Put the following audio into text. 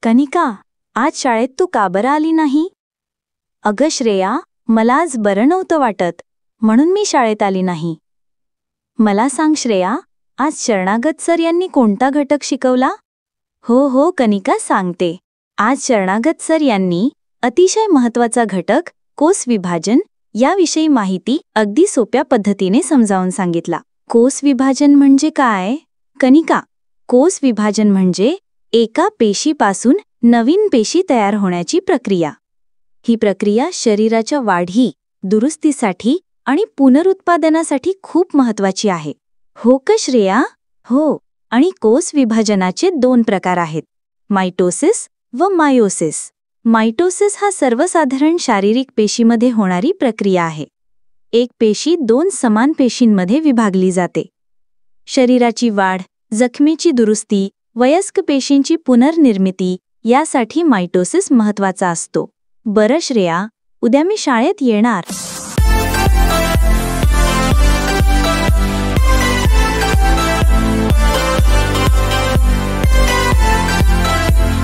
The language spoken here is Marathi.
कनिका, आज शाळेत तू का बरं आली नाही? अगं श्रेया, मला आज बरं नव्हतं वाटत, म्हणून मी शाळेत आली नाही. मला सांग श्रेया, आज शरणागत सर यांनी कोणता घटक शिकवला? हो कनिका, सांगते. आज शरणागत सर यांनी अतिशय महत्त्वाचा घटक कोस विभाजन याविषयी माहिती अगदी सोप्या पद्धतीने समजावून सांगितला. कोस विभाजन म्हणजे काय? कनिका, कोस विभाजन म्हणजे एका पेशीपासून नवीन पेशी तयार होण्याची प्रक्रिया. ही प्रक्रिया शरीराच्या वाढी, दुरुस्तीसाठी आणि पुनरुत्पादनासाठी खूप महत्त्वाची आहे. हो का श्रेया? हो. आणि कोस विभाजनाचे 2 प्रकार आहेत, मायटोसिस व मायोसिस. मायटोसिस हा सर्वसाधारण शारीरिक पेशीमध्ये होणारी प्रक्रिया आहे. एक पेशी 2 समान पेशींमध्ये विभागली जाते. शरीराची वाढ, जखमेची दुरुस्ती, वयस्क पेशींची पुनर्निर्मिती यासाठी मायटोसिस महत्त्वाचा असतो. बरं श्रेया, उद्या मी शाळेत येणार.